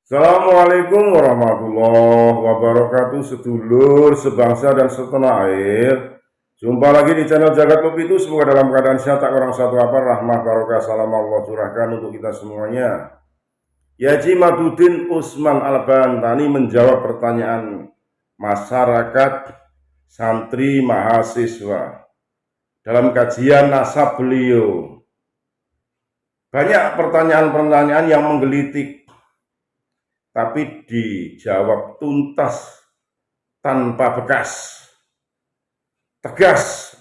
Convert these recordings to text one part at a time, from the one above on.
Assalamualaikum warahmatullahi wabarakatuh, sedulur, sebangsa dan setanah air. Jumpa lagi di channel Jagat Kopi itu. Semoga dalam keadaan sehat, tak kurang satu apa, rahmah barokah salam Allah curahkan untuk kita semuanya. Yaji Madudin Usman Al-Bantani menjawab pertanyaan masyarakat, santri, mahasiswa dalam kajian nasab beliau. Banyak pertanyaan-pertanyaan yang menggelitik, tapi dijawab tuntas, tanpa bekas, tegas,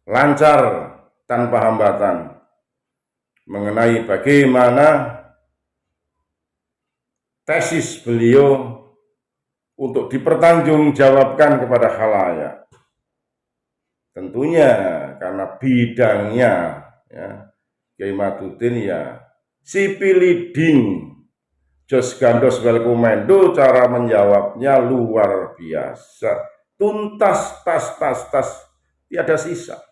lancar, tanpa hambatan, mengenai bagaimana tesis beliau untuk dipertanggungjawabkan kepada khalayak. Tentunya karena bidangnya ya, Kiai Madudin ya sipil leading, Jos Gandos Welkomendo, cara menjawabnya luar biasa, tuntas, tas, tiada sisa.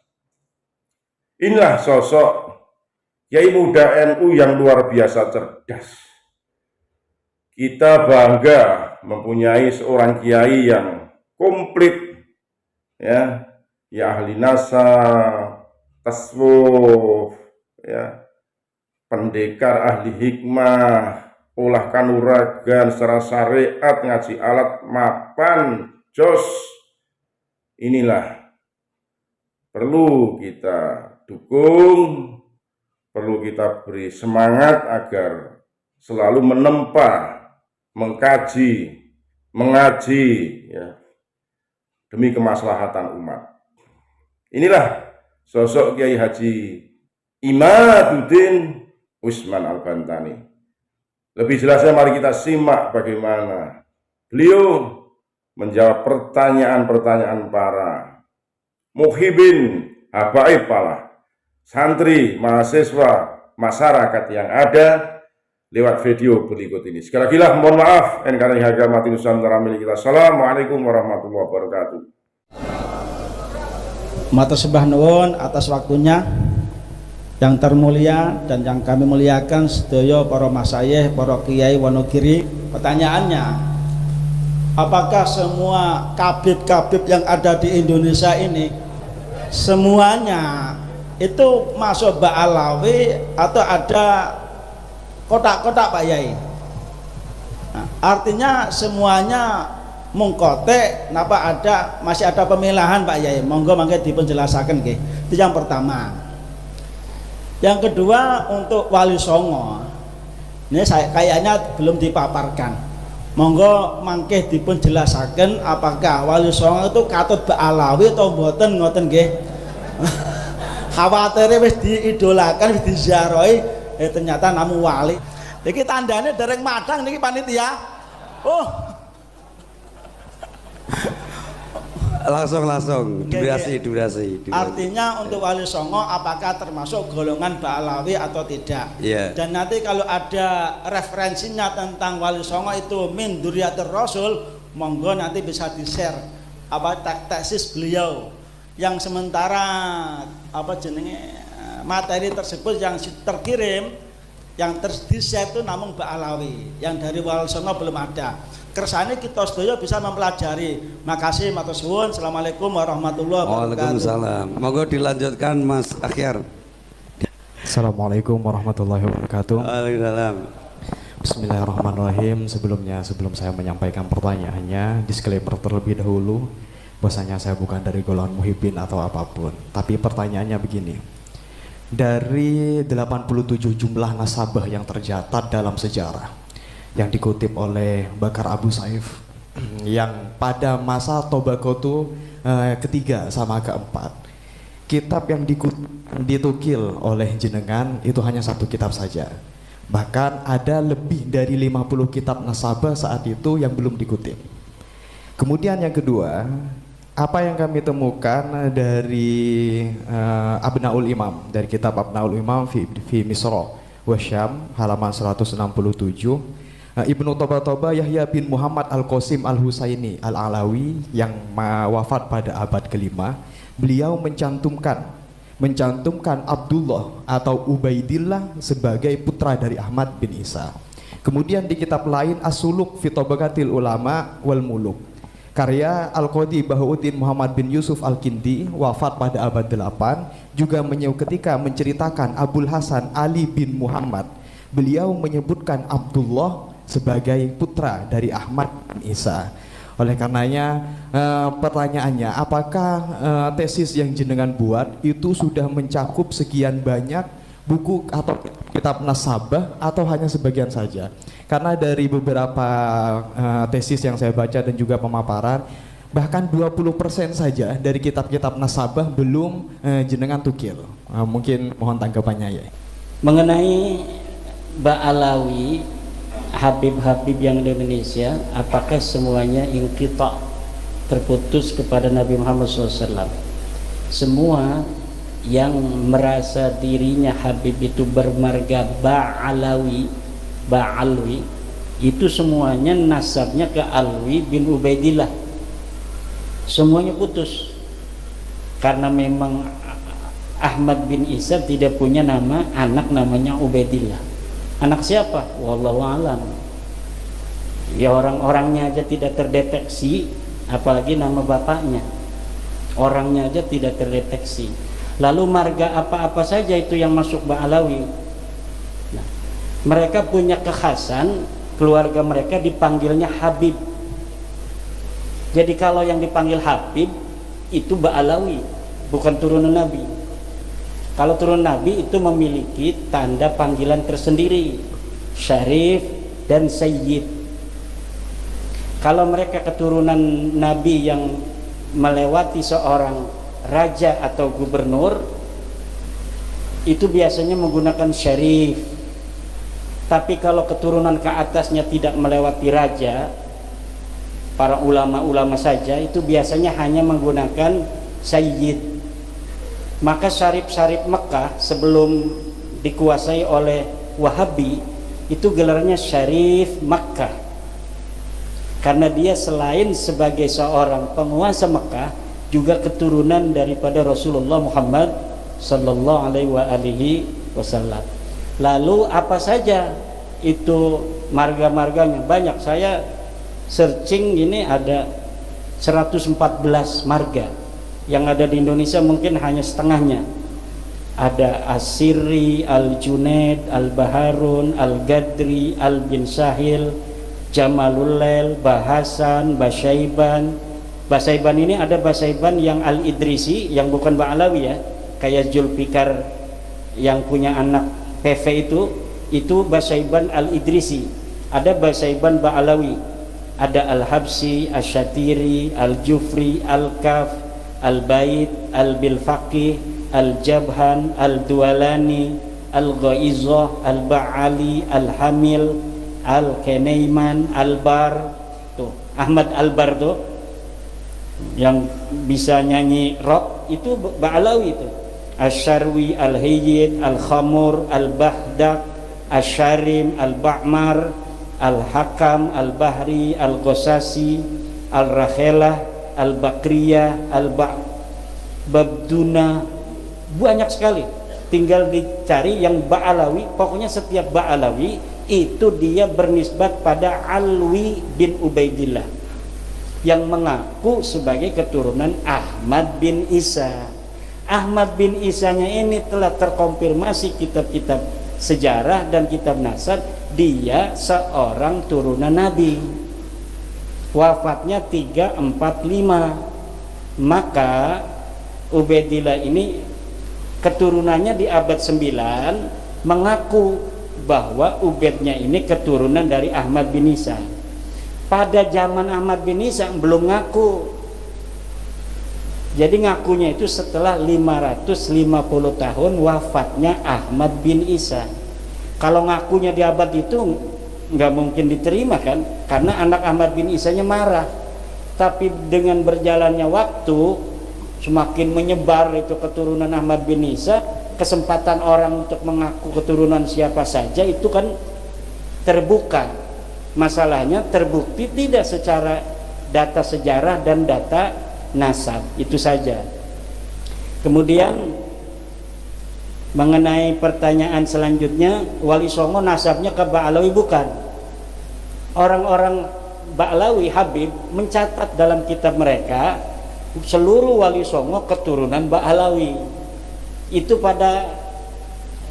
Inilah sosok Kiai muda NU yang luar biasa cerdas. Kita bangga mempunyai seorang kiai yang komplit, ya ahli nasab, tasawuf, ya, pendekar, ahli hikmah, olah kanuragan secara syariat, ngaji alat, mapan, jos. Inilah perlu kita dukung, perlu kita beri semangat agar selalu menempa, mengkaji, mengaji ya, demi kemaslahatan umat. Inilah sosok Kiai Haji Imaduddin Usman Al-Bantani. Lebih jelasnya mari kita simak bagaimana beliau menjawab pertanyaan-pertanyaan para muhibin, habaib pala, santri, mahasiswa, masyarakat yang ada lewat video berikut ini. Sekali lagi lah mohon maaf, NKRI harga mati Nusantara milik kita. Assalamualaikum warahmatullahi wabarakatuh. Matur sembah nuwun atas waktunya yang termulia dan yang kami muliakan sedaya para masyayikh, para kiai wonogiri. Pertanyaannya, apakah semua kabib-kabib yang ada di Indonesia ini semuanya itu masuk Ba'alawi atau ada kotak-kotak Pak Yai? Nah, artinya semuanya mungkote, napa masih ada pemilahan Pak Yai? Monggo mangke dipunjelasaken nggih. Itu yang pertama. Yang kedua, untuk Wali Songo ini saya kayaknya belum dipaparkan. Monggo mangke dipunjelasaken apakah Wali Songo itu katut Ba'alawi atau mboten, ngoten nggih. Khawatir wis diidolakan, wis diziarahi, ternyata namu wali. Iki tandane dereng madang niki panitia. Oh. Langsung durasi. Artinya untuk Wali Songo apakah termasuk golongan Ba'alawi atau tidak? Yeah. Dan nanti kalau ada referensinya tentang Wali Songo itu min dzurriyyatir Rasul, monggo nanti bisa di-share apa tesis beliau yang sementara apa jenenge materi tersebut yang terkirim, yang di-share itu namun Ba'alawi, yang dari Wali Songo belum ada. Kersane kita sedaya bisa mempelajari. Makasih matur suwun. Assalamualaikum warahmatullahi wabarakatuh. Waalaikumsalam. Monggo dilanjutkan Mas Akhyar. Assalamualaikum warahmatullahi wabarakatuh. Waalaikumsalam. Bismillahirrahmanirrahim. Sebelum saya menyampaikan pertanyaannya, disclaimer terlebih dahulu bahwasanya saya bukan dari golongan muhibin atau apapun. Tapi pertanyaannya begini. Dari 87 jumlah nasabah yang tercatat dalam sejarah yang dikutip oleh Bakar Abu Saif yang pada masa Tobakotu ketiga sama keempat, kitab yang ditukil oleh jenengan itu hanya satu kitab saja. Bahkan ada lebih dari 50 kitab nasabah saat itu yang belum dikutip. Kemudian yang kedua, apa yang kami temukan dari Abnaul Imam, dari kitab Abnaul Imam fi Misra wa Syam halaman 167, Ibnu Toba Yahya bin Muhammad Al-Qasim Al-Husaini Al-Alawi yang wafat pada abad kelima, beliau mencantumkan Abdullah atau Ubaidillah sebagai putra dari Ahmad bin Isa. Kemudian di kitab lain As-Suluk fi Tabaqatil Ulama wal Muluk, karya Al-Qadhi Bahauddin Muhammad bin Yusuf Al-Kindi, wafat pada abad 8, juga ketika menceritakan Abul Hasan Ali bin Muhammad, beliau menyebutkan Abdullah sebagai putra dari Ahmad bin Isa. Oleh karenanya pertanyaannya, apakah tesis yang jenengan buat itu sudah mencakup sekian banyak buku atau kitab nasabah atau hanya sebagian saja? Karena dari beberapa tesis yang saya baca dan juga pemaparan, bahkan 20% saja dari kitab-kitab nasabah belum jenengan tukil. Mungkin mohon tanggapannya ya. Mengenai Ba'alawi, Habib-habib yang di Indonesia, apakah semuanya inqita, terputus kepada Nabi Muhammad SAW? Semua yang merasa dirinya Habib itu bermarga Ba'alawi, itu semuanya nasabnya ke Alwi bin Ubaidillah. Semuanya putus, karena memang Ahmad bin Isa tidak punya nama anak namanya Ubaidillah. Anak siapa? Wallahu alam. Ya orang-orangnya aja tidak terdeteksi, apalagi nama bapaknya. Orangnya aja tidak terdeteksi. Lalu marga apa-apa saja itu yang masuk Ba'alawi. Nah, mereka punya kekhasan, keluarga mereka dipanggilnya Habib. Jadi kalau yang dipanggil Habib itu Ba'alawi, bukan turunan Nabi. Kalau turun Nabi itu memiliki tanda panggilan tersendiri, Syarif dan Sayyid. Kalau mereka keturunan Nabi yang melewati seorang raja atau gubernur, itu biasanya menggunakan Syarif. Tapi kalau keturunan ke atasnya tidak melewati raja, para ulama-ulama saja, itu biasanya hanya menggunakan Sayyid. Maka syarif-syarif Mekah sebelum dikuasai oleh Wahabi itu gelarnya Syarif Makkah, karena dia selain sebagai seorang penguasa Mekah juga keturunan daripada Rasulullah Muhammad sallallahu alaihi wasallam. Lalu apa saja itu marga-marganya? Banyak, saya searching ini ada 114 marga. Yang ada di Indonesia mungkin hanya setengahnya. Ada Asiri, Al-Junaid, Al-Baharun, Al-Gadri, Al-Bin Sahil, Jamalulail, Bahasan, Basaiban. Basaiban ini ada Basaiban yang Al-Idrisi, yang bukan Ba'alawi ya, kayak Zulfikar yang punya anak PV itu Basaiban Al-Idrisi. Ada Basaiban Ba'alawi, ada Al-Habsi, Asyatiri, Al-Jufri, Al-Kaf, Al-Bait, Al-Bilfaqih, Al-Jabhan, Al-Dualani, Al-Ghaizah, Al-Ba'ali, Al-Hamil, Al-Kenaiman, Al-Bar. Tuh, Ahmad Al-Bar tuh yang bisa nyanyi rock itu Ba'alawi itu. Asy-Syarwi, Al-Hayyid, Al-Khamur, Al-Bahdak, Asy-Syarim, Al-Ba'mar, Al-Hakam, Al-Bahri, Al-Ghasasi, Al-Rakhelah, Al-Bakriyah, Al-Babduna, banyak sekali. Tinggal dicari yang Ba'alawi. Pokoknya setiap Ba'alawi itu dia bernisbat pada Alwi bin Ubaidillah yang mengaku sebagai keturunan Ahmad bin Isa. Ahmad bin Isanya ini telah terkonfirmasi kitab-kitab sejarah dan kitab nasab, dia seorang turunan Nabi. Wafatnya 345. Maka Ubaidillah ini keturunannya di abad 9 mengaku bahwa Ubaidnya ini keturunan dari Ahmad bin Isa. Pada zaman Ahmad bin Isa belum ngaku. Jadi ngakunya itu setelah 550 tahun wafatnya Ahmad bin Isa. Kalau ngakunya di abad itu nggak mungkin diterima kan, karena anak Ahmad bin Isanya marah. Tapi dengan berjalannya waktu, semakin menyebar itu keturunan Ahmad bin Isa, kesempatan orang untuk mengaku keturunan siapa saja itu kan terbuka. Masalahnya terbukti tidak secara data sejarah dan data nasab, itu saja. Kemudian mengenai pertanyaan selanjutnya, Wali Songo nasabnya ke Ba'alawi bukan? orang-orang Ba'lawi Habib mencatat dalam kitab mereka seluruh Wali Songo keturunan Ba'lawi. Itu pada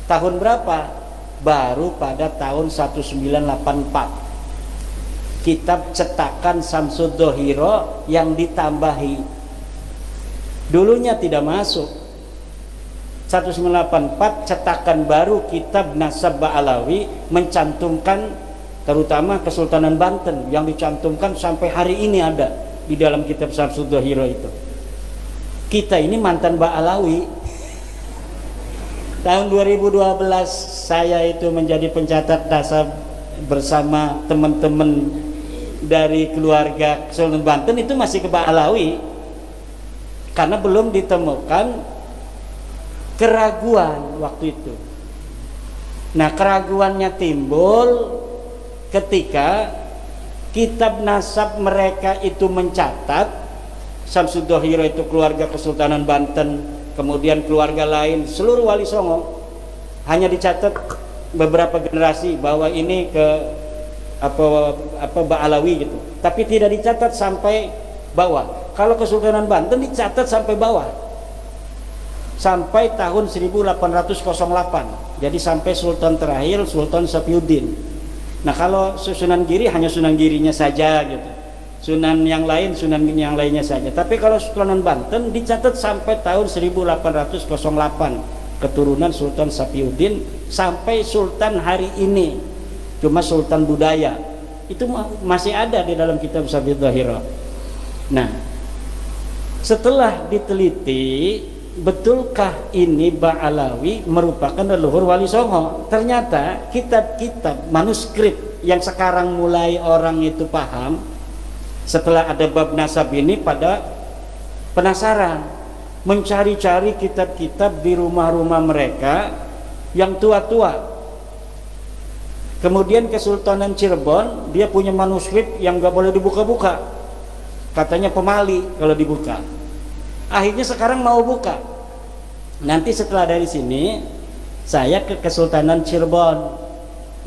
tahun berapa? Baru pada tahun 1984. Kitab cetakan Samsud Dohiro yang ditambahi. Dulunya tidak masuk. 1984 cetakan baru kitab Nasab Ba'lawi mencantumkan terutama Kesultanan Banten yang dicantumkan sampai hari ini ada di dalam kitab Samsud Dohiro itu. Kita ini mantan Ba'lawi. Tahun 2012 saya itu menjadi pencatat nasab bersama teman-teman dari keluarga Kesultanan Banten itu masih ke Ba'lawi karena belum ditemukan keraguan waktu itu. Nah, keraguannya timbul ketika kitab nasab mereka itu mencatat Samsud Dohiro itu keluarga Kesultanan Banten, kemudian keluarga lain seluruh Wali Songo, hanya dicatat beberapa generasi bahwa ini ke Ba'lawi gitu, tapi tidak dicatat sampai bawah. Kalau Kesultanan Banten dicatat sampai bawah sampai tahun 1808, jadi sampai Sultan terakhir Sultan Sapiuddin. Nah, kalau Sunan Giri hanya Sunan Girinya saja gitu, Sunan yang lain Sunan yang lainnya saja. Tapi kalau Sultanan Banten dicatat sampai tahun 1808, keturunan Sultan Sapiuddin sampai Sultan hari ini, cuma Sultan budaya itu masih ada di dalam kitab Samsud Dohiro. Nah, setelah diteliti, betulkah ini Ba'lawi merupakan leluhur Wali Songo? Ternyata kitab-kitab manuskrip yang sekarang mulai orang itu paham setelah ada bab nasab ini pada penasaran, mencari-cari kitab-kitab di rumah-rumah mereka yang tua-tua. Kemudian Kesultanan Cirebon dia punya manuskrip yang gak boleh dibuka-buka, katanya pemali kalau dibuka. Akhirnya sekarang mau buka. Nanti setelah dari sini saya ke Kesultanan Cirebon,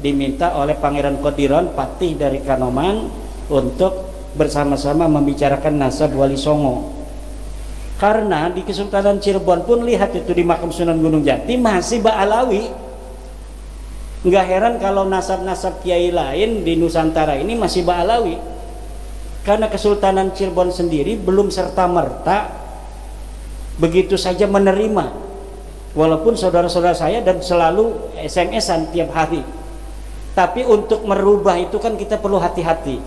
diminta oleh Pangeran Kodiron Patih dari Kanoman untuk bersama-sama membicarakan nasab Wali Songo. Karena di Kesultanan Cirebon pun lihat itu di makam Sunan Gunung Jati masih Ba'lawi. Nggak heran kalau nasab-nasab kiai lain di Nusantara ini masih Ba'lawi. Karena Kesultanan Cirebon sendiri belum serta-merta begitu saja menerima. Walaupun saudara-saudara saya dan selalu SMS-an tiap hari. Tapi untuk merubah itu kan kita perlu hati-hati.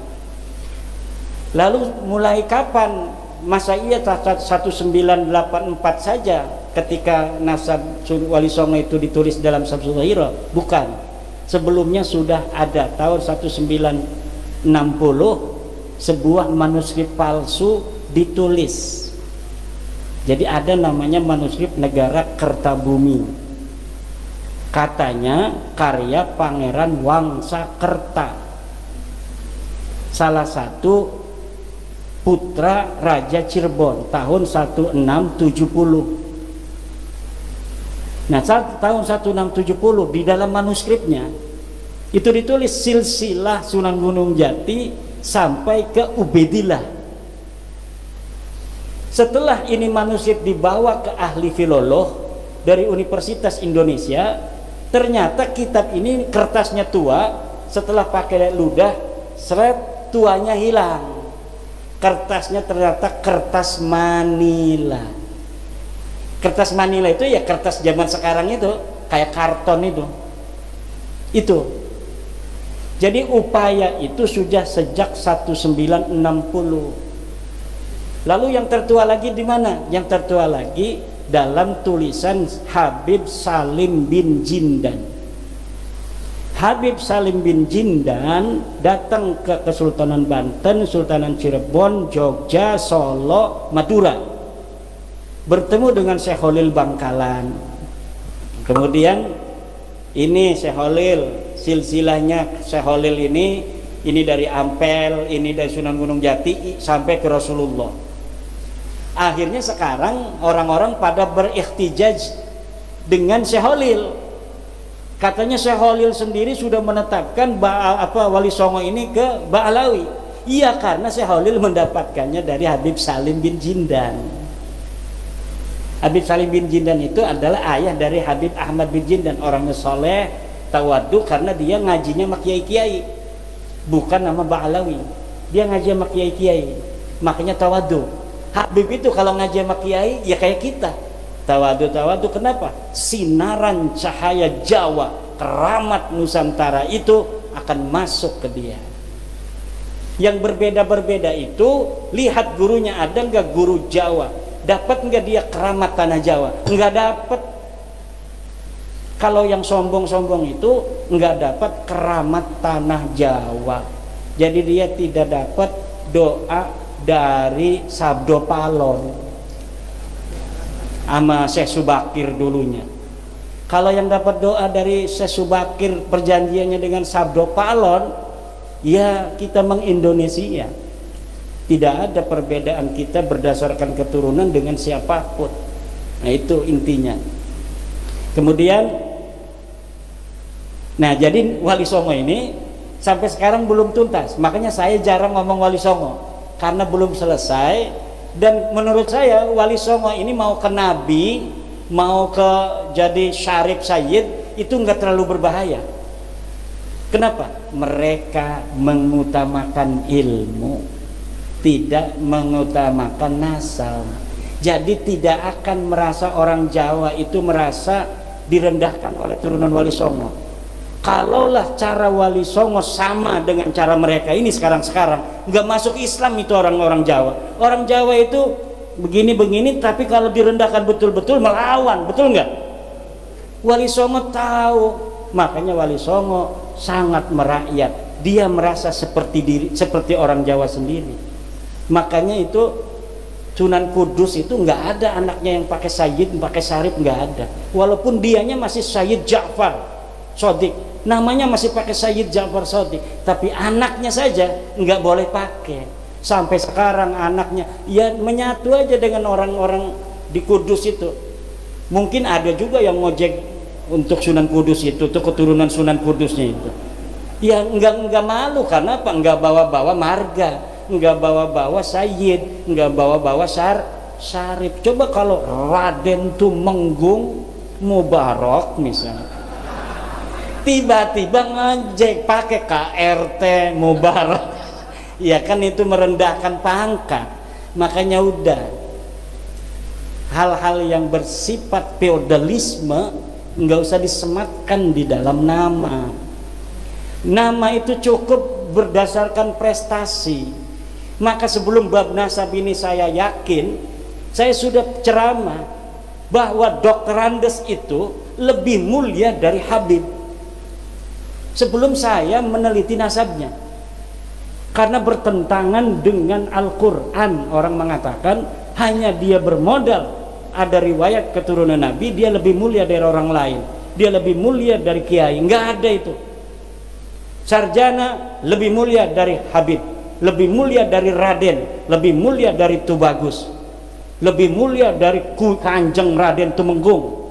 Lalu mulai kapan? Masa iya 1984 saja ketika nasab Wali Songo itu ditulis dalam Samsud Dohiro? Bukan. Sebelumnya sudah ada tahun 1960 sebuah manuskrip palsu ditulis. Jadi ada namanya manuskrip Negara Kertabumi. Katanya karya Pangeran Wangsakerta, salah satu putra Raja Cirebon tahun 1670. Nah, tahun 1670 di dalam manuskripnya itu ditulis silsilah Sunan Gunung Jati sampai ke Ubaidillah. Setelah ini manuskrip dibawa ke ahli filolog dari Universitas Indonesia, ternyata kitab ini kertasnya tua, setelah pakai ludah seret tuanya hilang. Kertasnya ternyata kertas Manila. Kertas Manila itu ya kertas zaman sekarang itu, kayak karton itu. Jadi upaya itu sudah sejak 1960. Lalu yang tertua lagi di mana? Yang tertua lagi dalam tulisan Habib Salim bin Jindan. Habib Salim bin Jindan datang ke Kesultanan Banten, Sultanan Cirebon, Jogja, Solo, Madura, bertemu dengan Syekh Holil Bangkalan. Kemudian ini Syekh Holil, silsilahnya Syekh Holil ini dari Ampel, ini dari Sunan Gunung Jati sampai ke Rasulullah. Akhirnya sekarang orang-orang pada berihtijaj dengan Syekh Holil. Katanya Syekh Khalil sendiri sudah menetapkan Wali Songo ini ke Ba'alawi. Iya, karena Syekh Khalil mendapatkannya dari Habib Salim bin Jindan. Habib Salim bin Jindan itu adalah ayah dari Habib Ahmad bin Jindan, orangnya soleh, tawadu, karena dia ngajinya sama kiai-kiai, bukan nama Ba'alawi. Dia ngaji sama kiai-kiai, makanya tawadu. Habib itu kalau ngaji sama kiai ya kayak kita, tawadu. Kenapa? Sinaran cahaya Jawa, keramat Nusantara itu akan masuk ke dia. Yang berbeda-berbeda itu, lihat gurunya ada nggak guru Jawa, dapat nggak dia keramat tanah Jawa? Nggak dapat. Kalau yang sombong-sombong itu nggak dapat keramat tanah Jawa, jadi dia tidak dapat doa dari Sabdo Palon sama Syekh Subakir dulunya. Kalau yang dapat doa dari Syekh Subakir perjanjiannya dengan Sabdo Palon, ya kita mengindonesia. Tidak ada perbedaan kita berdasarkan keturunan dengan siapapun. Nah itu intinya. Kemudian, nah jadi Wali Songo ini sampai sekarang belum tuntas. Makanya saya jarang ngomong Wali Songo, karena belum selesai. Dan menurut saya Wali Songo ini mau ke Nabi, mau ke jadi Syarif Sayyid, itu nggak terlalu berbahaya. Kenapa? Mereka mengutamakan ilmu, tidak mengutamakan nasab. Jadi tidak akan merasa orang Jawa itu merasa direndahkan oleh turunan Wali Songo. Kalaulah cara Wali Songo sama dengan cara mereka ini sekarang nggak masuk Islam itu orang-orang Jawa. Orang Jawa itu begini-begini, tapi kalau direndahkan betul-betul melawan, betul nggak? Wali Songo tahu, makanya Wali Songo sangat merakyat. Dia merasa seperti orang Jawa sendiri. Makanya itu Sunan Kudus itu nggak ada anaknya yang pakai Sayyid, pakai Syarif, nggak ada. Walaupun dianya masih Sayyid Ja'far Shodiq, namanya masih pakai Sayyid Ja'far Shodiq, tapi anaknya saja nggak boleh pakai. Sampai sekarang anaknya ya menyatu aja dengan orang-orang di Kudus itu. Mungkin ada juga yang ngojek untuk Sunan Kudus itu, tuh keturunan Sunan Kudusnya itu. Ya nggak malu, karena apa? Nggak bawa-bawa marga, nggak bawa-bawa Sayyid, nggak bawa-bawa Syarif. Coba kalau Raden Tumenggung Mubarak misalnya, tiba-tiba ngejek pakai KRT Mubarak, ya kan itu merendahkan pangkat. Makanya udah, hal-hal yang bersifat feodalisme nggak usah disematkan di dalam nama. Nama itu cukup berdasarkan prestasi. Maka sebelum bab nasab ini saya yakin, saya sudah ceramah bahwa Dr. Andes itu lebih mulia dari Habib sebelum saya meneliti nasabnya, karena bertentangan dengan Al-Quran. Orang mengatakan hanya dia bermodal ada riwayat keturunan Nabi, dia lebih mulia dari orang lain, dia lebih mulia dari kiai. Nggak ada itu. Sarjana lebih mulia dari Habib, lebih mulia dari Raden, lebih mulia dari Tubagus, lebih mulia dari Kanjeng Raden Tumenggung.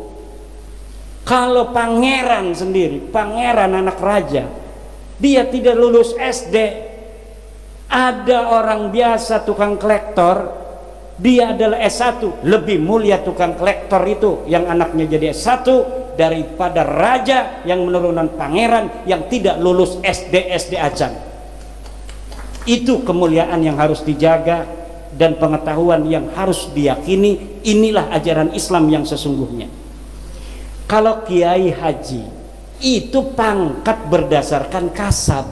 Kalau pangeran sendiri, pangeran anak raja, dia tidak lulus SD. Ada orang biasa tukang kolektor, dia adalah S1, lebih mulia tukang kolektor itu yang anaknya jadi S1 daripada raja yang menurunan pangeran yang tidak lulus SD aja. Itu kemuliaan yang harus dijaga dan pengetahuan yang harus diyakini. Inilah ajaran Islam yang sesungguhnya. Kalau kiai haji itu pangkat berdasarkan kasab,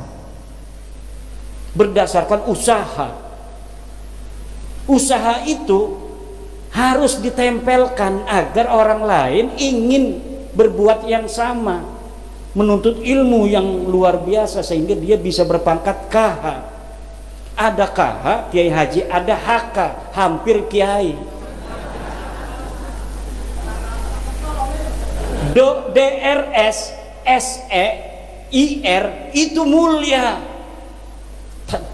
berdasarkan usaha. Usaha itu harus ditempelkan agar orang lain ingin berbuat yang sama, menuntut ilmu yang luar biasa sehingga dia bisa berpangkat KH. Ada KH, kiai haji, ada HK, hampir kiai. DRS, SE, IR itu mulia.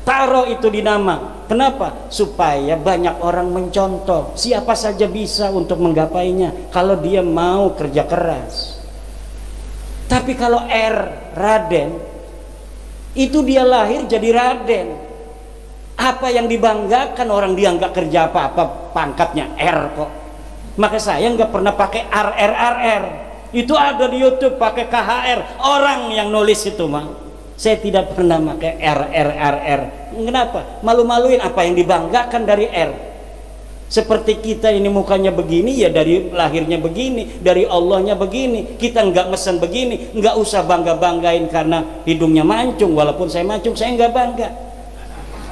Taruh itu di nama. Kenapa? Supaya banyak orang mencontoh. Siapa saja bisa untuk menggapainya kalau dia mau kerja keras. Tapi kalau R Raden, itu dia lahir jadi Raden. Apa yang dibanggakan, orang dia nggak kerja apa-apa, pangkatnya R kok. Maka saya nggak pernah pakai RR. Itu ada di YouTube pakai KHR, orang yang nulis itu mah. Saya tidak pernah pakai RR. Kenapa? Malu-maluin apa yang dibanggakan dari R. Seperti kita ini mukanya begini, ya dari lahirnya begini, dari Allahnya begini. Kita nggak mesen begini, nggak usah bangga-banggain karena hidungnya mancung. Walaupun saya mancung, saya nggak bangga.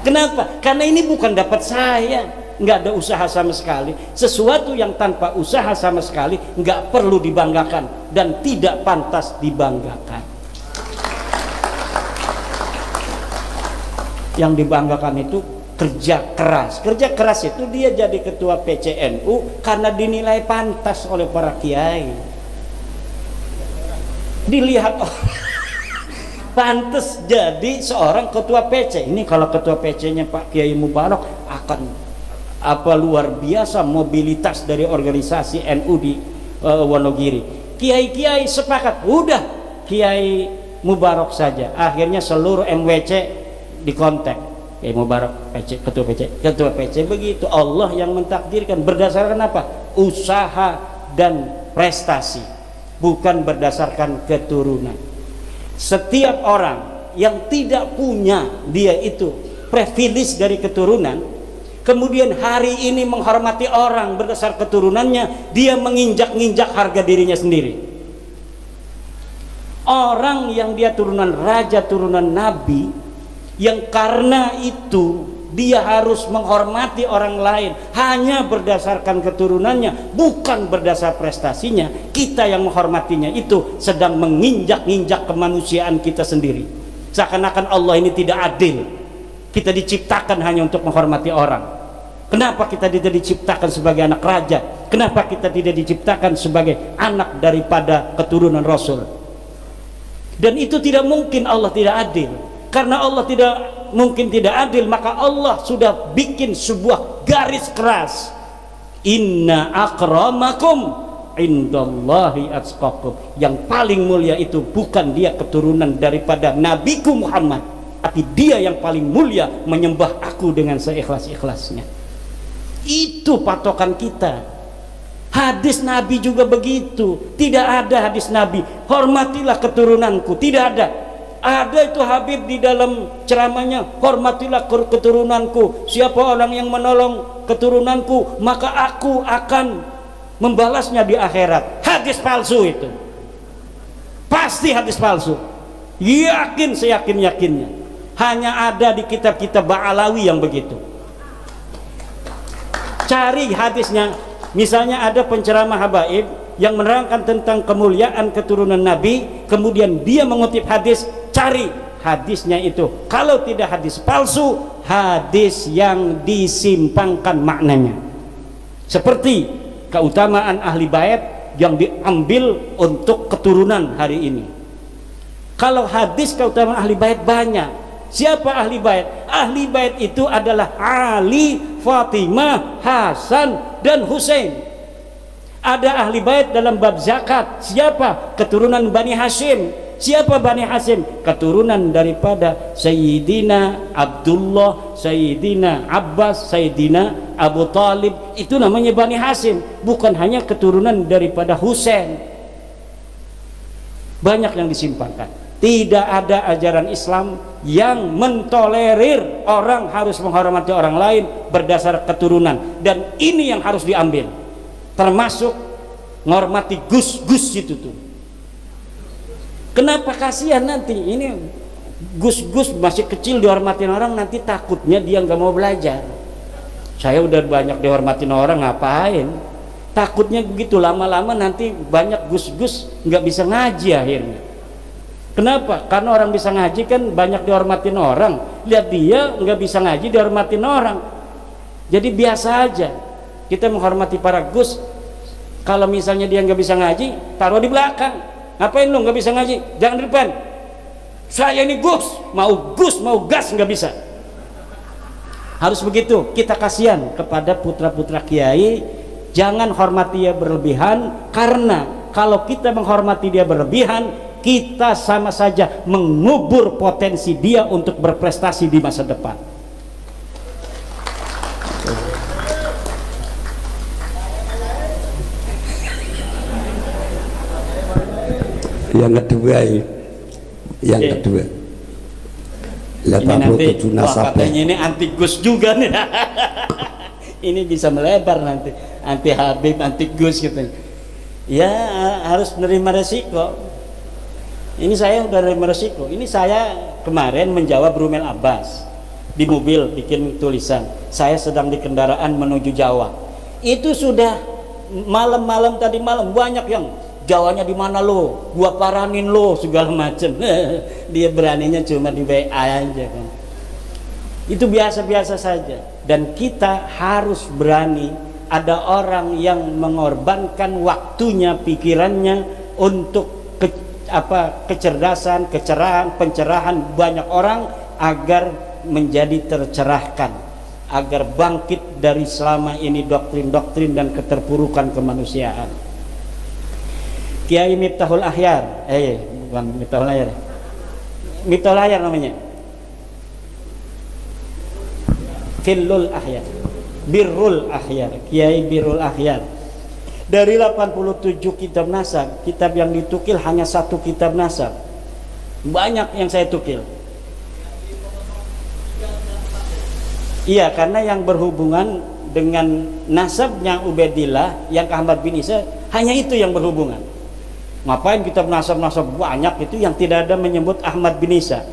Kenapa? Karena ini bukan dapat saya, nggak ada usaha sama sekali. Sesuatu yang tanpa usaha sama sekali nggak perlu dibanggakan dan tidak pantas dibanggakan. Yang dibanggakan itu kerja keras. Kerja keras itu dia jadi ketua PCNU karena dinilai pantas oleh para kiai. Dilihat pantas jadi seorang ketua PC. Ini kalau ketua PC-nya Pak Kiai Mubarak akan luar biasa mobilitas dari organisasi NU di Wonogiri. Kiai-kiai sepakat, udah Kiai Mubarak saja. Akhirnya seluruh MWC dikontak. Kiai Mubarak PC, ketua PC begitu. Allah yang mentakdirkan berdasarkan apa? Usaha dan prestasi, bukan berdasarkan keturunan. Setiap orang yang tidak punya dia itu privilege dari keturunan, kemudian hari ini menghormati orang berdasar keturunannya, dia menginjak-injak harga dirinya sendiri. Orang yang dia turunan raja, turunan nabi, yang karena itu dia harus menghormati orang lain hanya berdasarkan keturunannya, bukan berdasar prestasinya. Kita yang menghormatinya itu sedang menginjak-injak kemanusiaan kita sendiri. Seakan-akan Allah ini tidak adil. Kita diciptakan hanya untuk menghormati orang. Kenapa kita tidak diciptakan sebagai anak raja? Kenapa kita tidak diciptakan sebagai anak daripada keturunan Rasul? Dan itu tidak mungkin Allah tidak adil. Karena Allah tidak mungkin tidak adil, maka Allah sudah bikin sebuah garis keras. Inna akramakum indallahi atqakum. Yang paling mulia itu bukan dia keturunan daripada Nabiku Muhammad, tapi dia yang paling mulia menyembah aku dengan seikhlas-ikhlasnya. Itu patokan kita. Hadis Nabi juga begitu. Tidak ada hadis Nabi hormatilah keturunanku, tidak ada. Ada itu Habib di dalam ceramahnya, hormatilah keturunanku. Siapa orang yang menolong keturunanku, maka aku akan membalasnya di akhirat. Hadis palsu itu, pasti hadis palsu. Yakin, seyakin-yakinnya. Hanya ada di kitab-kitab Ba'alawi yang begitu. Cari hadisnya. Misalnya ada penceramah habaib yang menerangkan tentang kemuliaan keturunan Nabi, kemudian dia mengutip hadis, cari hadisnya itu. Kalau tidak hadis palsu, hadis yang disimpangkan maknanya. Seperti keutamaan ahli bait yang diambil untuk keturunan hari ini. Kalau hadis keutamaan ahli bait banyak. Siapa ahli bait? Ahli bait itu adalah Ali, Fatimah, Hasan, dan Husain. Ada ahli bait dalam bab zakat. Siapa? Keturunan Bani Hashim. Siapa Bani Hashim? Keturunan daripada Sayyidina Abdullah, Sayyidina Abbas, Sayyidina Abu Talib. Itu namanya Bani Hashim, bukan hanya keturunan daripada Husain. Banyak yang disimpangkan. Tidak ada ajaran Islam yang mentolerir orang harus menghormati orang lain berdasar keturunan, dan ini yang harus diambil, termasuk menghormati gus-gus itu tuh. Kenapa? Kasihan nanti ini gus-gus masih kecil dihormatin orang, nanti takutnya dia nggak mau belajar. Saya udah banyak dihormatin orang, ngapain? Takutnya begitu, lama-lama nanti banyak gus-gus nggak bisa ngaji akhirnya. Kenapa? Karena orang bisa ngaji kan banyak dihormatin orang. Lihat dia nggak bisa ngaji dihormatin orang. Jadi biasa aja kita menghormati para gus. Kalau misalnya dia nggak bisa ngaji, taruh di belakang. Ngapain lu nggak bisa ngaji? Jangan di depan. Saya ini gus mau gas nggak bisa. Harus begitu. Kita kasihan kepada putra-putra kiai. Jangan hormati dia berlebihan, karena kalau kita menghormati dia berlebihan, kita sama saja mengubur potensi dia untuk berprestasi di masa depan. Yang kedua, yang kedua, Ini nanti, 87 wah, nasabah. katanya ini anti Gus juga nih. Ini bisa melebar nanti, anti Habib, anti Gus gitu. Ya harus menerima resiko. Ini saya udah menerima resiko. Ini saya kemarin menjawab Rumel Abbas di mobil, bikin tulisan. Saya sedang di kendaraan menuju Jawa. Itu sudah malam-malam tadi malam banyak yang Jawanya di mana lo? Gua paranin lo segala macem. Dia beraninya cuma di WA aja kan. Itu biasa-biasa saja. Dan kita harus berani. Ada orang yang mengorbankan waktunya, pikirannya untuk kecerdasan, kecerahan, pencerahan banyak orang agar menjadi tercerahkan, agar bangkit dari selama ini doktrin-doktrin dan keterpurukan kemanusiaan. Kiai Miftahul Ahyar, bukan Miftahul Ahyar, Miftahul Ahyar namanya, Fillul Ahyar, Birrul Ahyar, Kiai Birrul Ahyar. Dari 87 kitab nasab, kitab yang ditukil hanya 1 kitab nasab. Banyak yang saya tukil. Iya, karena yang berhubungan dengan nasabnya Ubaidillah yang ke Ahmad bin Isa, hanya itu yang berhubungan. Ngapain kitab nasab-nasab banyak itu yang tidak ada menyebut Ahmad bin Isa.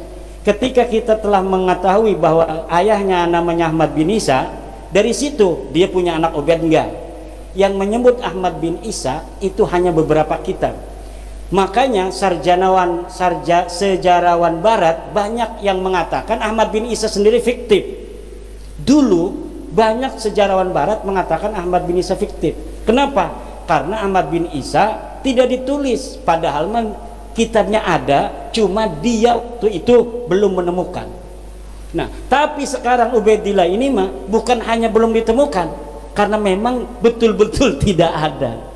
Ketika kita telah mengetahui bahwa ayahnya namanya Ahmad bin Isa, dari situ dia punya anak Ubaid enggak. Yang menyebut Ahmad bin Isa itu hanya beberapa kitab. Makanya sejarawan barat banyak yang mengatakan Ahmad bin Isa sendiri fiktif. Dulu banyak sejarawan barat mengatakan Ahmad bin Isa fiktif. Kenapa? Karena Ahmad bin Isa tidak ditulis, padahal kitabnya ada, cuma dia waktu itu belum menemukan. Nah, tapi sekarang Ubaidillah ini mah bukan hanya belum ditemukan, karena memang betul-betul tidak ada,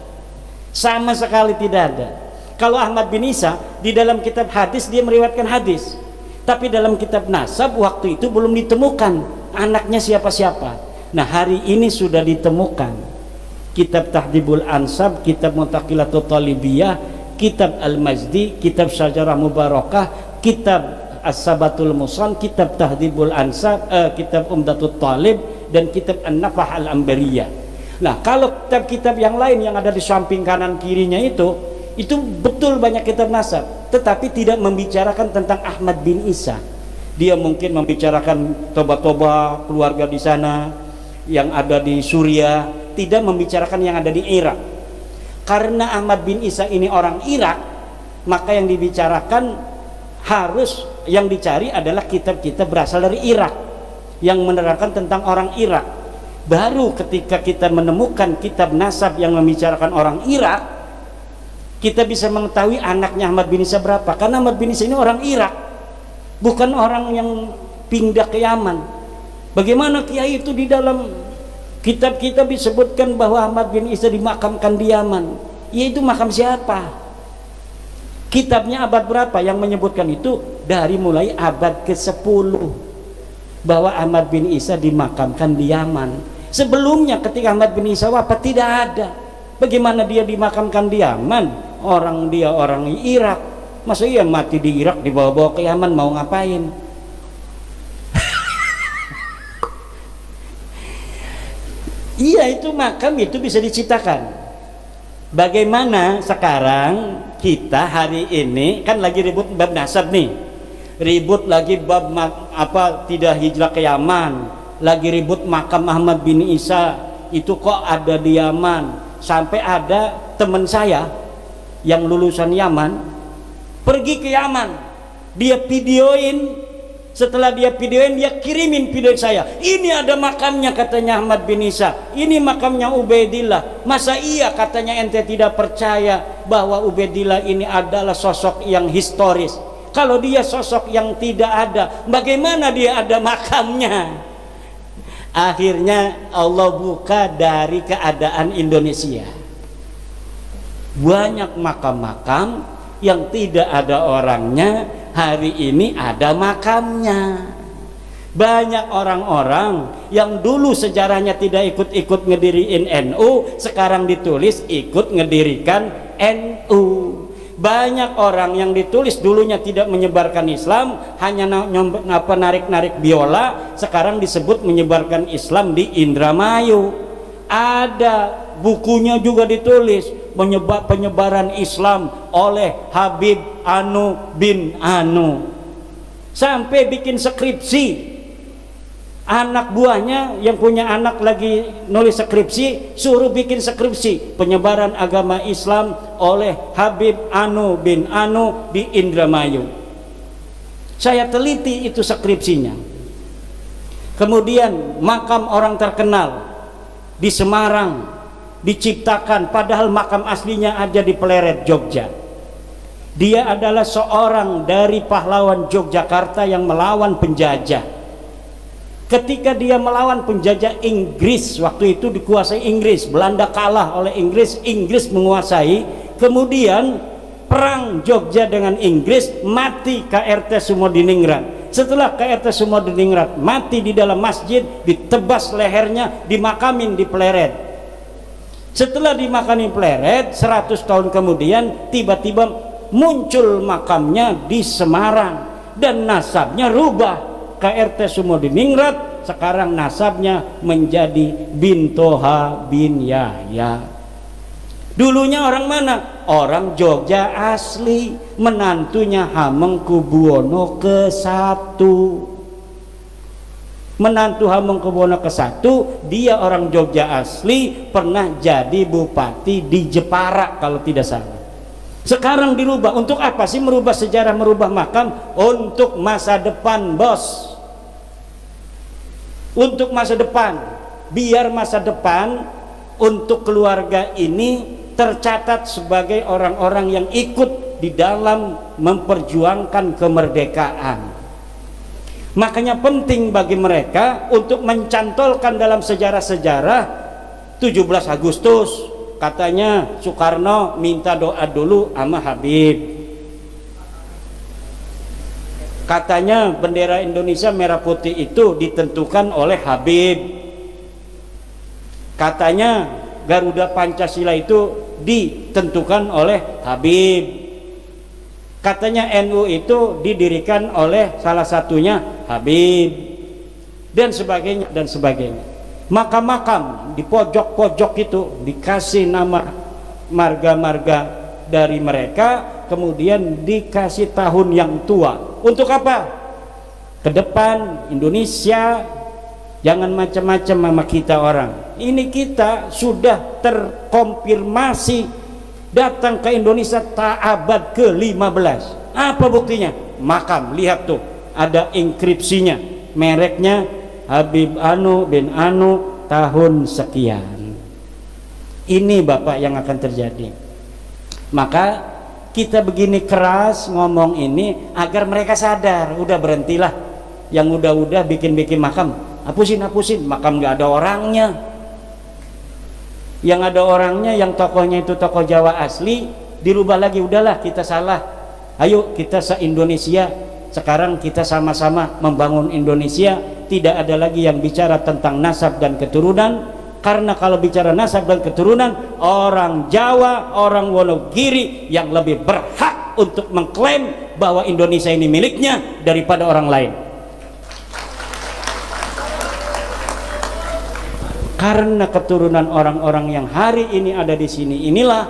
sama sekali tidak ada. Kalau Ahmad bin Isa di dalam kitab hadis dia meriwayatkan hadis, tapi dalam kitab nasab waktu itu belum ditemukan anaknya siapa-siapa. Nah, hari ini sudah ditemukan. Kitab Tahdhibul Ansab, kitab Mutaqilatul Talibiyah, kitab Al-Majdi, kitab Syajarah Mubarakah, kitab As-Sabatul Musan, kitab Tahdhibul Ansab, kitab Umdatul Talib, dan kitab An-Nafah Al-Ambariyah. Nah, kalau kitab-kitab yang lain yang ada di samping kanan kirinya itu betul banyak kitab nasab, tetapi tidak membicarakan tentang Ahmad bin Isa. Dia mungkin membicarakan toba-toba keluarga di sana yang ada di Suriah, tidak membicarakan yang ada di Irak. Karena Ahmad bin Isa ini orang Irak, maka yang dibicarakan harus, yang dicari adalah kitab-kitab berasal dari Irak yang menerangkan tentang orang Irak. Baru ketika kita menemukan kitab nasab yang membicarakan orang Irak, kita bisa mengetahui anaknya Ahmad bin Isa berapa. Karena Ahmad bin Isa ini orang Irak, bukan orang yang pindah ke Yaman. Bagaimana kiai itu di dalam kitab-kitab disebutkan bahwa Ahmad bin Isa dimakamkan di Yaman? Yaitu makam siapa? Kitabnya abad berapa yang menyebutkan itu? Dari mulai abad ke-10 bahwa Ahmad bin Isa dimakamkan di Yaman. Sebelumnya ketika Ahmad bin Isa wafat tidak ada. Bagaimana dia dimakamkan di Yaman? Dia orang Irak. Masa iya mati di Irak dibawa-bawa ke Yaman, mau ngapain? Iya, itu makam itu bisa diciptakan. Bagaimana sekarang kita hari ini kan lagi ribut bab nasab nih, ribut lagi bab tidak hijrah ke Yaman, lagi ribut makam Ahmad bin Isa itu kok ada di Yaman. Sampai ada teman saya yang lulusan Yaman pergi ke Yaman, dia videoin. Setelah dia videoin, dia kirimin video saya. Ini ada makamnya katanya Ahmad bin Isa. Ini makamnya Ubaidillah. Masa iya katanya ente tidak percaya bahwa Ubaidillah ini adalah sosok yang historis? Kalau dia sosok yang tidak ada, bagaimana dia ada makamnya? Akhirnya Allah buka dari keadaan Indonesia. Banyak makam-makam yang tidak ada orangnya, hari ini ada makamnya. Banyak orang-orang yang dulu sejarahnya tidak ikut-ikut ngediriin NU, sekarang ditulis ikut ngedirikan NU. Banyak orang yang ditulis dulunya tidak menyebarkan Islam, hanya narik-narik biola, sekarang disebut menyebarkan Islam di Indramayu. Ada bukunya juga ditulis penyebaran Islam oleh Habib Anu bin Anu, sampai bikin skripsi. Anak buahnya yang punya anak lagi nulis skripsi, suruh bikin skripsi penyebaran agama Islam oleh Habib Anu bin Anu di Indramayu. Saya teliti itu skripsinya. Kemudian makam orang terkenal di Semarang diciptakan, padahal makam aslinya ada di Pleret, Jogja. Dia adalah seorang dari pahlawan Yogyakarta yang melawan penjajah. Ketika dia melawan penjajah Inggris, waktu itu dikuasai Inggris, Belanda kalah oleh Inggris, Inggris menguasai, kemudian perang Jogja dengan Inggris, mati KRT Sumodiningrat. Setelah KRT Sumodiningrat mati di dalam masjid, ditebas lehernya, dimakamin di Pleret. Setelah dimakamin Pleret, 100 tahun kemudian tiba-tiba muncul makamnya di Semarang dan nasabnya rubah. KRT Sumodiningrat sekarang nasabnya menjadi bin Toha bin Yahya. Dulunya orang mana? Orang Jogja asli, menantunya Hamengkubuwono ke-1. Menantu Hamengkubuwono ke-1, dia orang Jogja asli, pernah jadi bupati di Jepara kalau tidak salah. Sekarang dirubah. Untuk apa sih merubah sejarah, merubah makam? Untuk masa depan, bos. Untuk masa depan, biar masa depan untuk keluarga ini tercatat sebagai orang-orang yang ikut di dalam memperjuangkan kemerdekaan. Makanya penting bagi mereka untuk mencantolkan dalam sejarah-sejarah 17 Agustus katanya Soekarno minta doa dulu sama Habib. Katanya bendera Indonesia merah putih itu ditentukan oleh Habib. Katanya Garuda Pancasila itu ditentukan oleh Habib. Katanya NU itu didirikan oleh salah satunya Habib, dan sebagainya dan sebagainya. Makam-makam di pojok-pojok itu dikasih nama marga-marga dari mereka, kemudian dikasih tahun yang tua. Untuk apa? Ke depan Indonesia jangan macam-macam sama kita orang. Ini kita sudah terkonfirmasi datang ke Indonesia abad ke-15. Apa buktinya? Makam, lihat tuh, ada inskripsinya, mereknya Habib Anu bin Anu tahun sekian. Ini Bapak yang akan terjadi. Maka kita begini keras ngomong ini agar mereka sadar. Udah berhentilah yang udah-udah bikin-bikin makam, hapusin makam, nggak ada orangnya. Yang ada orangnya, yang tokohnya itu tokoh Jawa asli, dirubah lagi. Udahlah, kita salah, ayo kita se-Indonesia sekarang kita sama-sama membangun Indonesia. Tidak ada lagi yang bicara tentang nasab dan keturunan, karena kalau bicara nasab dan keturunan, orang Jawa, orang Wonogiri yang lebih berhak untuk mengklaim bahwa Indonesia ini miliknya daripada orang lain. Karena keturunan orang-orang yang hari ini ada di sini inilah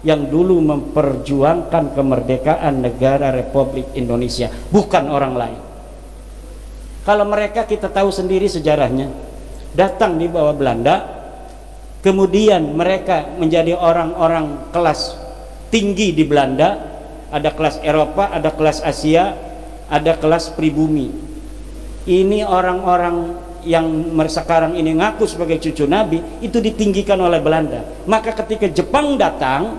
yang dulu memperjuangkan kemerdekaan negara Republik Indonesia, bukan orang lain. Kalau mereka kita tahu sendiri sejarahnya, datang di bawah Belanda, kemudian mereka menjadi orang-orang kelas tinggi di Belanda. Ada kelas Eropa, ada kelas Asia, ada kelas pribumi. Ini orang-orang yang sekarang ini ngaku sebagai cucu Nabi itu ditinggikan oleh Belanda. Maka ketika Jepang datang,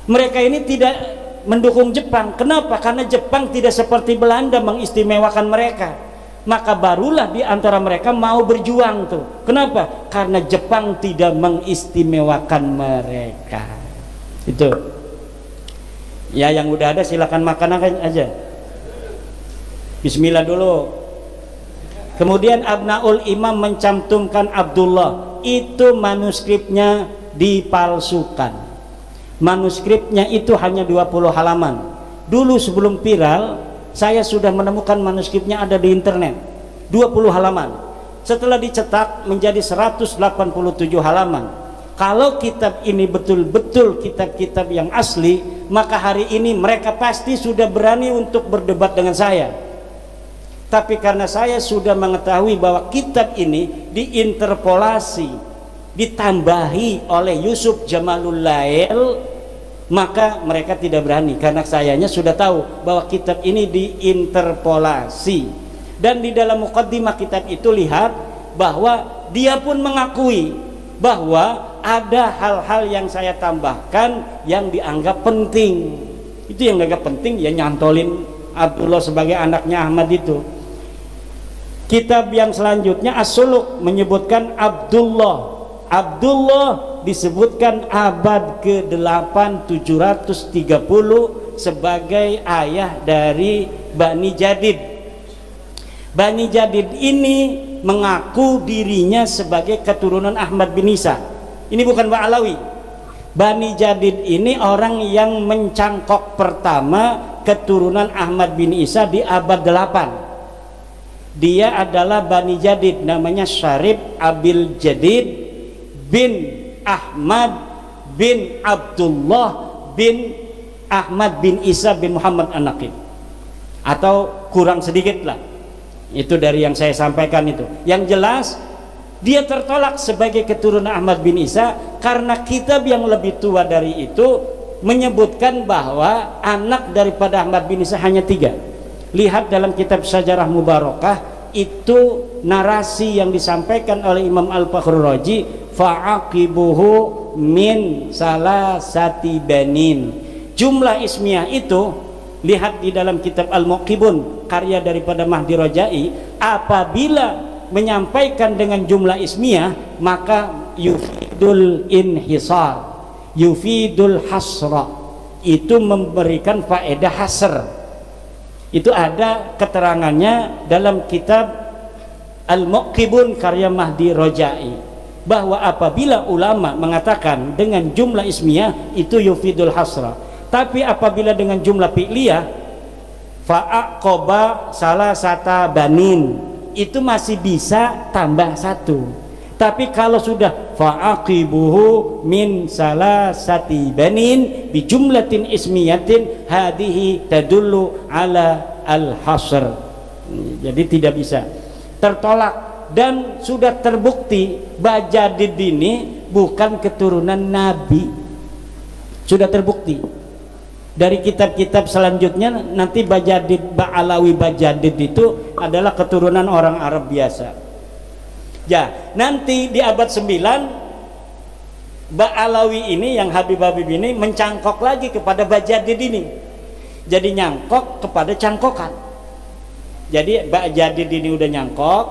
mereka ini tidak mendukung Jepang. Kenapa? Karena Jepang tidak seperti Belanda mengistimewakan mereka. Maka barulah di antara mereka mau berjuang tuh. Kenapa? Karena Jepang tidak mengistimewakan mereka. Itu. Ya, yang udah ada silakan makan aja. Bismillah dulu. Kemudian Abnaul Imam mencantumkan Abdullah, itu manuskripnya dipalsukan. Manuskripnya itu hanya 20 halaman. Dulu sebelum viral, saya sudah menemukan manuskripnya ada di internet, 20 halaman. Setelah dicetak menjadi 187 halaman. Kalau kitab ini betul-betul kitab-kitab yang asli, maka hari ini mereka pasti sudah berani untuk berdebat dengan saya. Tapi karena saya sudah mengetahui bahwa kitab ini diinterpolasi, ditambahi oleh Yusuf Jamalul Lail, maka mereka tidak berani, karena sayanya sudah tahu bahwa kitab ini diinterpolasi. Dan di dalam muqaddimah kitab itu lihat bahwa dia pun mengakui bahwa ada hal-hal yang saya tambahkan yang dianggap penting. Itu yang dianggap penting, ya nyantolin Abdullah sebagai anaknya Ahmad itu. Kitab yang selanjutnya As-Suluk menyebutkan Abdullah disebutkan abad ke-8 730 sebagai ayah dari Bani Jadid. Bani Jadid ini mengaku dirinya sebagai keturunan Ahmad bin Isa. Ini bukan Ba'alawi. Bani Jadid ini orang yang mencangkok pertama keturunan Ahmad bin Isa di abad 8. Dia adalah Bani Jadid, namanya Syarif Abil Jadid bin Ahmad bin Abdullah bin Ahmad bin Isa bin Muhammad An-Naqib, atau kurang sedikit lah. Itu dari yang saya sampaikan itu. Yang jelas dia tertolak sebagai keturunan Ahmad bin Isa karena kitab yang lebih tua dari itu menyebutkan bahwa anak daripada Ahmad bin Isa hanya 3. Lihat dalam kitab Sajarah Mubarakah, itu narasi yang disampaikan oleh Imam Al-Fakhrur Razi, fa'aqibuhu min salasati banin. Jumlah ismiyah itu lihat di dalam kitab Al-Muqibun karya daripada Mahdi Rojai, apabila menyampaikan dengan jumlah ismiyah maka yufidul inhisar, yufidul hasra, itu memberikan faedah hasr. Itu ada keterangannya dalam kitab Al-Muqibun karya Mahdi Rojai, bahwa apabila ulama mengatakan dengan jumlah ismiyah itu yufidul hasra, tapi apabila dengan jumlah fi'liyah fa'aqoba salah sata banin, itu masih bisa tambah 1. Tapi kalau sudah fa'aqibuhu min salasati banin bi jumlatin ismiyatin hadihi tadullu ala al-hasr. Jadi tidak bisa, tertolak. Dan sudah terbukti Bajadid ini bukan keturunan Nabi, sudah terbukti dari kitab-kitab selanjutnya. Nanti Ba'alawi Bajadid itu adalah keturunan orang Arab biasa. Ya, nanti di abad 9 Ba'alawi ini, yang Habib-Habib ini mencangkok lagi kepada Bajadid ini, jadi nyangkok kepada cangkokan. Jadi Bajadid ini udah nyangkok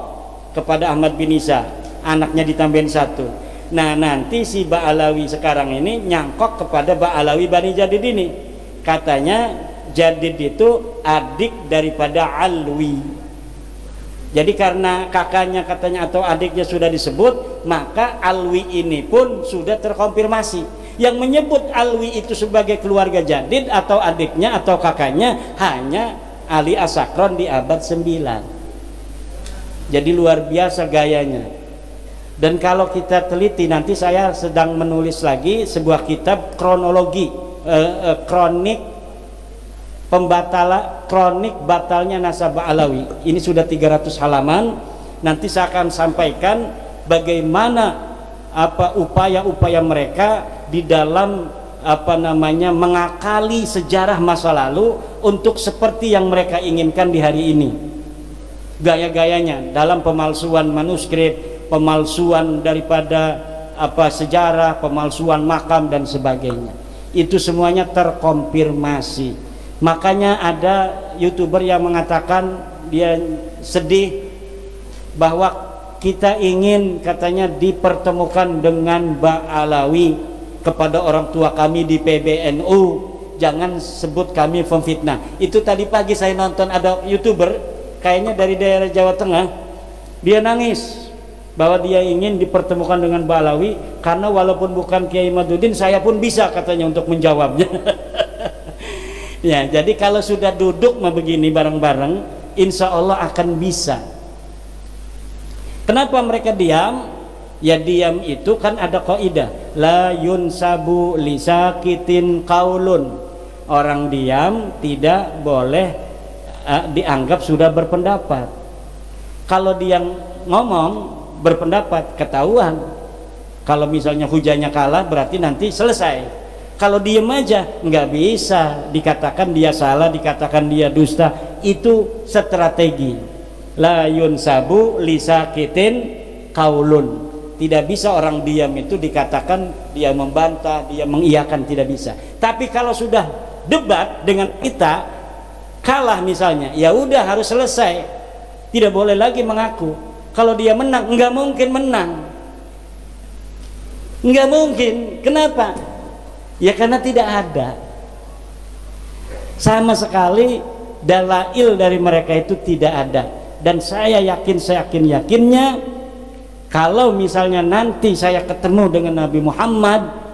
kepada Ahmad bin Isa, anaknya ditambahin 1. Nah nanti si Ba'alawi sekarang ini nyangkok kepada Ba'alawi Bani Jadid ini. Katanya Jadid itu adik daripada Alwi. Jadi karena kakaknya katanya atau adiknya sudah disebut, maka Alwi ini pun sudah terkonfirmasi. Yang menyebut Alwi itu sebagai keluarga Jadid atau adiknya atau kakaknya hanya Ali As-Sakron di abad 9. Jadi luar biasa gayanya. Dan kalau kita teliti, nanti saya sedang menulis lagi sebuah kitab kronologi, kronik batalnya nasab Alawi. Ini sudah 300 halaman. Nanti saya akan sampaikan bagaimana upaya-upaya mereka di dalam mengakali sejarah masa lalu untuk seperti yang mereka inginkan di hari ini. Gaya-gayanya dalam pemalsuan manuskrip, pemalsuan daripada sejarah, pemalsuan makam dan sebagainya. Itu semuanya terkonfirmasi. Makanya ada YouTuber yang mengatakan dia sedih bahwa kita ingin katanya dipertemukan dengan Ba'alawi kepada orang tua kami di PBNU. jangan sebut kami pemfitnah. Itu tadi pagi saya nonton ada YouTuber kayaknya dari daerah Jawa Tengah, dia nangis bahwa dia ingin dipertemukan dengan Ba'alawi karena walaupun bukan Kiai Madudin saya pun bisa katanya untuk menjawabnya. Ya, jadi kalau sudah duduk begini bareng-bareng, insya Allah akan bisa. Kenapa mereka diam? Ya diam itu kan ada kaidah, la yunsabu lisakitin qaulun. Orang diam tidak boleh dianggap sudah berpendapat. Kalau dia ngomong berpendapat ketahuan. Kalau misalnya hujannya kalah berarti nanti selesai. Kalau diem aja nggak bisa dikatakan dia salah, dikatakan dia dusta. Itu strategi. La yunsabu lisakitin qaulun. Tidak bisa orang diam itu dikatakan dia membantah, dia mengiyakan, tidak bisa. Tapi kalau sudah debat dengan kita kalah misalnya, ya udah harus selesai. Tidak boleh lagi mengaku. Kalau dia menang, nggak mungkin menang. Nggak mungkin. Kenapa? Ya karena tidak ada. Sama sekali dalail dari mereka itu tidak ada. Dan saya yakinnya kalau misalnya nanti saya ketemu dengan Nabi Muhammad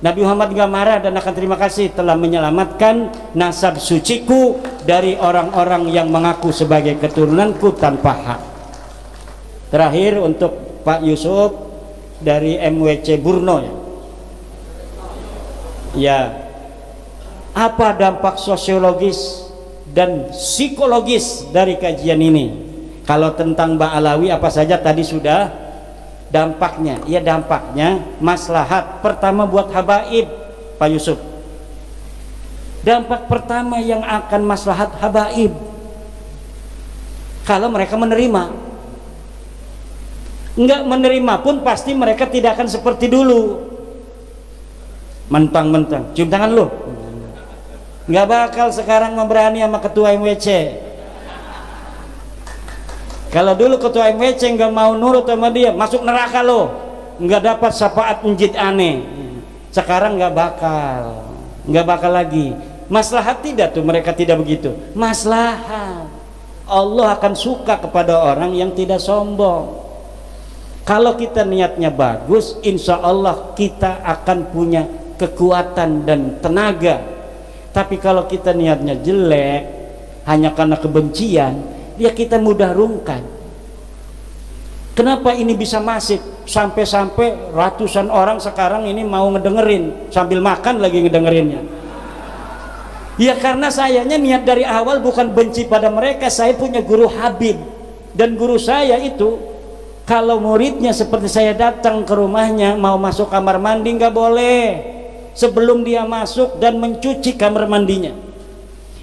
nggak marah dan akan terima kasih telah menyelamatkan nasab suciku dari orang-orang yang mengaku sebagai keturunanku tanpa hak. Terakhir untuk Pak Yusuf dari MWC Burno ya. Ya, apa dampak sosiologis dan psikologis dari kajian ini? Kalau tentang Ba'alawi apa saja tadi sudah dampaknya. Ya dampaknya maslahat pertama buat habaib Pak Yusuf. Dampak pertama yang akan maslahat habaib kalau mereka menerima. Enggak menerima pun pasti mereka tidak akan seperti dulu mentang-mentang cium tangan lu, nggak bakal sekarang memberani sama ketua MWC. Kalau dulu ketua MWC nggak mau nurut sama dia, masuk neraka lo, nggak dapat syafaat menjid aneh. Sekarang nggak bakal lagi. Maslahat tidak tuh, mereka tidak begitu. Maslahat, Allah akan suka kepada orang yang tidak sombong. Kalau kita niatnya bagus, insya Allah kita akan punya kekuatan dan tenaga. Tapi kalau kita niatnya jelek hanya karena kebencian, ya kita mudah rungkan. Kenapa ini bisa masif sampai ratusan orang sekarang ini mau ngedengerin sambil makan lagi ngedengerinnya? Ya karena sayanya niat dari awal bukan benci pada mereka. Saya punya guru Habib, dan guru saya itu kalau muridnya seperti saya datang ke rumahnya mau masuk kamar mandi nggak boleh sebelum dia masuk dan mencuci kamar mandinya.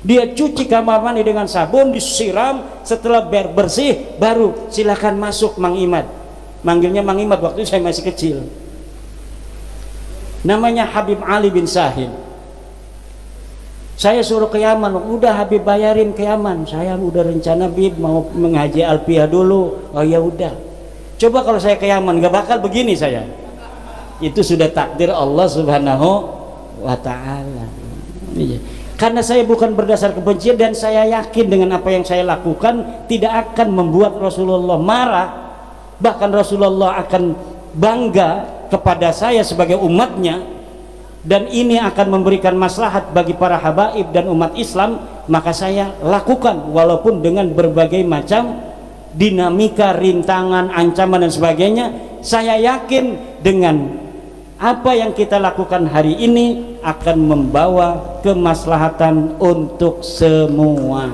Dia cuci kamar mandi dengan sabun, disiram, setelah bersih baru silakan masuk Mang Imad. Manggilnya Mang Imad waktu saya masih kecil. Namanya Habib Ali bin Sahib. Saya suruh ke Yaman, udah Habib bayarin ke Yaman. Saya udah rencana Habib mau mengaji Alpiyah dulu. Oh ya udah. Coba kalau saya ke Yaman nggak bakal begini saya. Itu sudah takdir Allah Subhanahu wa Ta'ala. Karena saya bukan berdasar kebencian, dan saya yakin dengan apa yang saya lakukan tidak akan membuat Rasulullah marah. Bahkan Rasulullah akan bangga kepada saya sebagai umatnya, dan ini akan memberikan maslahat bagi para habaib dan umat Islam. Maka saya lakukan walaupun dengan berbagai macam dinamika, rintangan, ancaman dan sebagainya. Saya yakin dengan apa yang kita lakukan hari ini akan membawa kemaslahatan untuk semua.